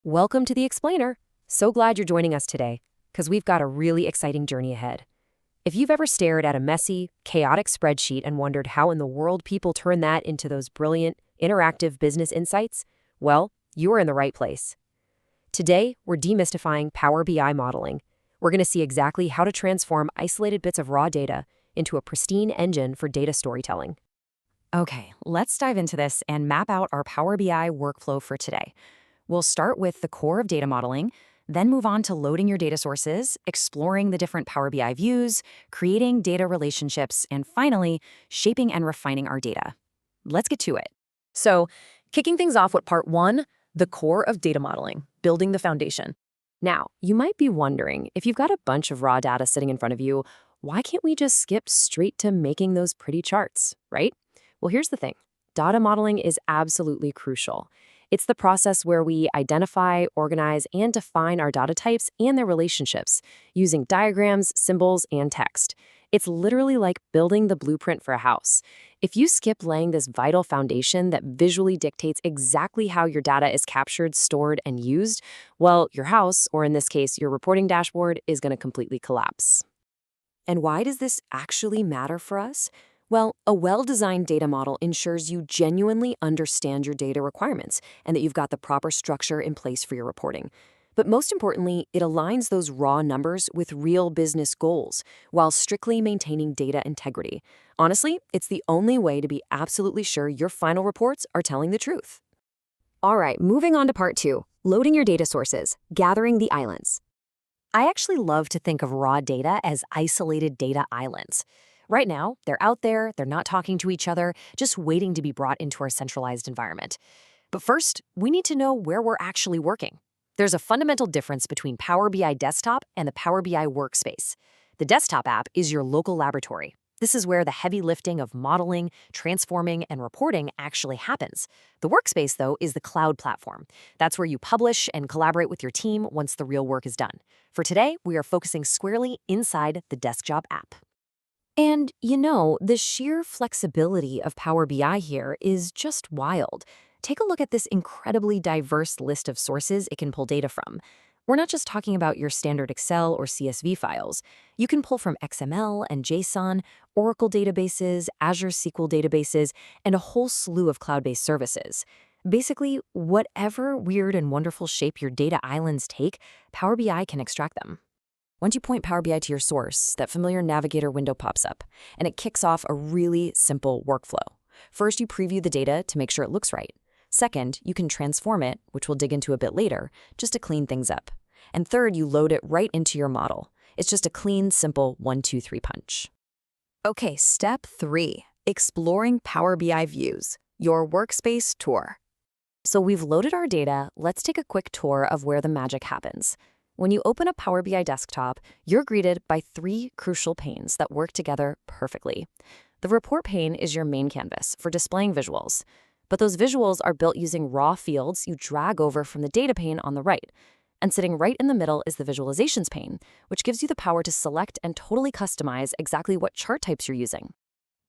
Welcome to The Explainer. So glad you're joining us today, because we've got a really exciting journey ahead. If you've ever stared at a messy, chaotic spreadsheet and wondered how in the world people turn that into those brilliant, interactive business insights, well, you are in the right place. Today, we're demystifying Power BI modeling. We're going to see exactly how to transform isolated bits of raw data into a pristine engine for data storytelling. Okay, let's dive into this and map out our Power BI workflow for today. We'll start with the core of data modeling, then move on to loading your data sources, exploring the different Power BI views, creating data relationships, and finally, shaping and refining our data. Let's get to it. So, kicking things off with part one, the core of data modeling, building the foundation. Now, you might be wondering, if you've got a bunch of raw data sitting in front of you, why can't we just skip straight to making those pretty charts, right? Well, here's the thing. Data modeling is absolutely crucial. It's the process where we identify, organize, and define our data types and their relationships using diagrams, symbols, and text. It's literally like building the blueprint for a house. If you skip laying this vital foundation that visually dictates exactly how your data is captured, stored, and used, well, your house, or in this case, your reporting dashboard, is going to completely collapse. And why does this actually matter for us? Well, a well-designed data model ensures you genuinely understand your data requirements and that you've got the proper structure in place for your reporting. But most importantly, it aligns those raw numbers with real business goals while strictly maintaining data integrity. Honestly, it's the only way to be absolutely sure your final reports are telling the truth. All right, moving on to part two, loading your data sources, gathering the islands. I actually love to think of raw data as isolated data islands. Right now, they're out there, they're not talking to each other, just waiting to be brought into our centralized environment. But first, we need to know where we're actually working. There's a fundamental difference between Power BI Desktop and the Power BI Workspace. The desktop app is your local laboratory. This is where the heavy lifting of modeling, transforming, and reporting actually happens. The Workspace, though, is the cloud platform. That's where you publish and collaborate with your team once the real work is done. For today, we are focusing squarely inside the desktop app. And, the sheer flexibility of Power BI here is just wild. Take a look at this incredibly diverse list of sources it can pull data from. We're not just talking about your standard Excel or CSV files. You can pull from XML and JSON, Oracle databases, Azure SQL databases, and a whole slew of cloud-based services. Basically, whatever weird and wonderful shape your data islands take, Power BI can extract them. Once you point Power BI to your source, that familiar navigator window pops up, and it kicks off a really simple workflow. First, you preview the data to make sure it looks right. Second, you can transform it, which we'll dig into a bit later, just to clean things up. And third, you load it right into your model. It's just a clean, simple 1, 2, 3 punch. Okay, step 3, exploring Power BI views, your workspace tour. So we've loaded our data. Let's take a quick tour of where the magic happens. When you open up Power BI Desktop, you're greeted by 3 crucial panes that work together perfectly. The report pane is your main canvas for displaying visuals, but those visuals are built using raw fields you drag over from the data pane on the right. And sitting right in the middle is the visualizations pane, which gives you the power to select and totally customize exactly what chart types you're using.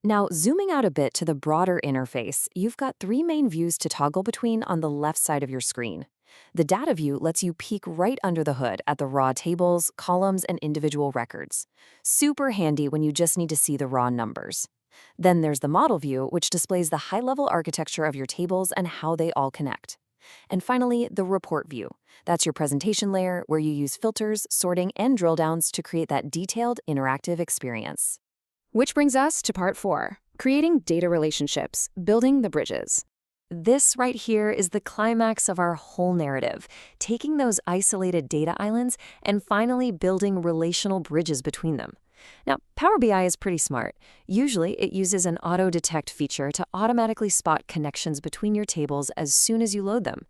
Now, zooming out a bit to the broader interface, you've got 3 main views to toggle between on the left side of your screen. The data view lets you peek right under the hood at the raw tables, columns, and individual records. Super handy when you just need to see the raw numbers. Then there's the model view, which displays the high-level architecture of your tables and how they all connect. And finally, the report view. That's your presentation layer where you use filters, sorting, and drill downs to create that detailed, interactive experience. Which brings us to part 4, creating data relationships, building the bridges. This right here is the climax of our whole narrative, taking those isolated data islands and finally building relational bridges between them. Now, Power BI is pretty smart. Usually, it uses an auto-detect feature to automatically spot connections between your tables as soon as you load them.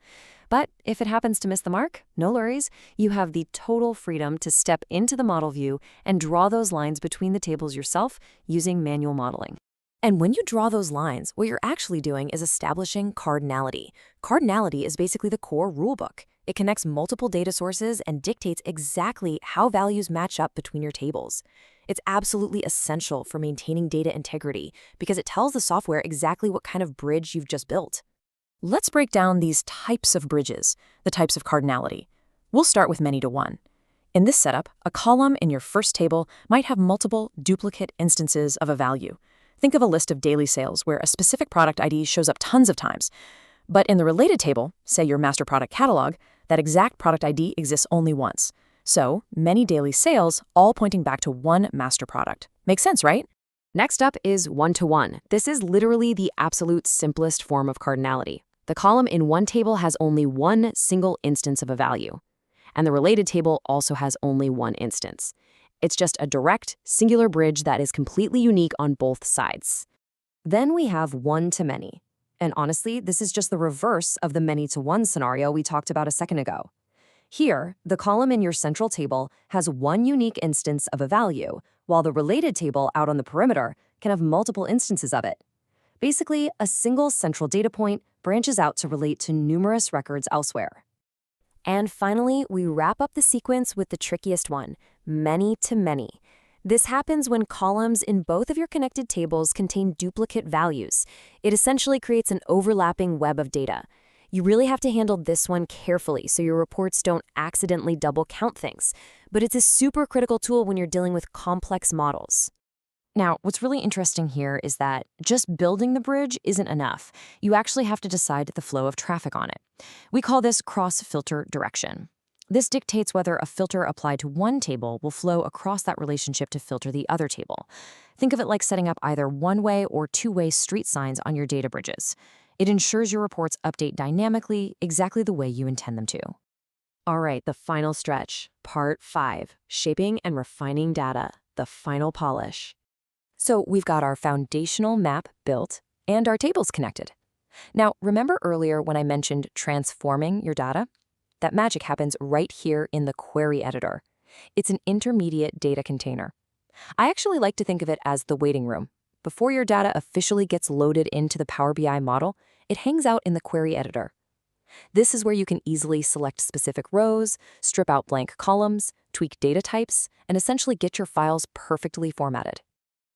But if it happens to miss the mark, no worries. You have the total freedom to step into the model view and draw those lines between the tables yourself using manual modeling. And when you draw those lines, what you're actually doing is establishing cardinality. Cardinality is basically the core rulebook. It connects multiple data sources and dictates exactly how values match up between your tables. It's absolutely essential for maintaining data integrity because it tells the software exactly what kind of bridge you've just built. Let's break down these types of bridges, the types of cardinality. We'll start with many-to-one. In this setup, a column in your first table might have multiple duplicate instances of a value. Think of a list of daily sales where a specific product ID shows up tons of times. But in the related table, say your master product catalog, that exact product ID exists only once. So, many daily sales, all pointing back to one master product. Makes sense, right? Next up is one-to-one. This is literally the absolute simplest form of cardinality. The column in one table has only one single instance of a value, and the related table also has only one instance. It's just a direct, singular bridge that is completely unique on both sides. Then we have one-to-many. And honestly, this is just the reverse of the many-to-one scenario we talked about a second ago. Here, the column in your central table has one unique instance of a value, while the related table out on the perimeter can have multiple instances of it. Basically, a single central data point branches out to relate to numerous records elsewhere. And finally, we wrap up the sequence with the trickiest one, many-to-many. This happens when columns in both of your connected tables contain duplicate values. It essentially creates an overlapping web of data. You really have to handle this one carefully so your reports don't accidentally double count things. But it's a super critical tool when you're dealing with complex models. Now, what's really interesting here is that just building the bridge isn't enough. You actually have to decide the flow of traffic on it. We call this cross-filter direction. This dictates whether a filter applied to one table will flow across that relationship to filter the other table. Think of it like setting up either one-way or two-way street signs on your data bridges. It ensures your reports update dynamically exactly the way you intend them to. All right, the final stretch, part 5, shaping and refining data, the final polish. So we've got our foundational map built and our tables connected. Now, remember earlier when I mentioned transforming your data? That magic happens right here in the query editor. It's an intermediate data container. I actually like to think of it as the waiting room. Before your data officially gets loaded into the Power BI model, it hangs out in the query editor. This is where you can easily select specific rows, strip out blank columns, tweak data types, and essentially get your files perfectly formatted.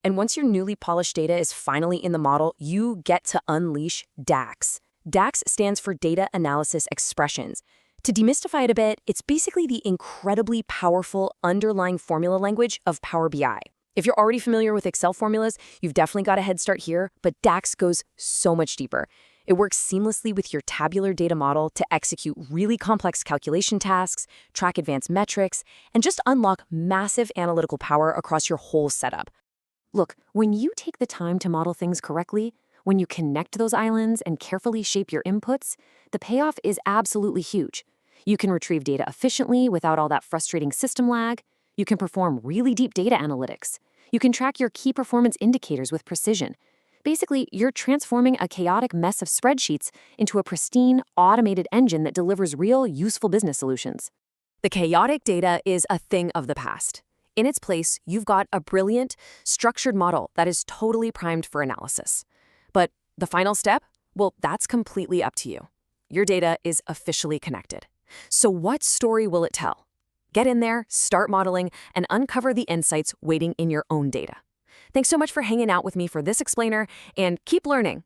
And once your newly polished data is finally in the model, you get to unleash DAX. DAX stands for Data Analysis Expressions. To demystify it a bit, it's basically the incredibly powerful underlying formula language of Power BI. If you're already familiar with Excel formulas, you've definitely got a head start here, but DAX goes so much deeper. It works seamlessly with your tabular data model to execute really complex calculation tasks, track advanced metrics, and just unlock massive analytical power across your whole setup. Look, when you take the time to model things correctly, when you connect those islands and carefully shape your inputs, the payoff is absolutely huge. You can retrieve data efficiently without all that frustrating system lag. You can perform really deep data analytics. You can track your key performance indicators with precision. Basically, you're transforming a chaotic mess of spreadsheets into a pristine, automated engine that delivers real, useful business solutions. The chaotic data is a thing of the past. In its place, you've got a brilliant, structured model that is totally primed for analysis. But the final step? Well, that's completely up to you. Your data is officially connected. So what story will it tell? Get in there, start modeling, and uncover the insights waiting in your own data. Thanks so much for hanging out with me for this explainer, and keep learning.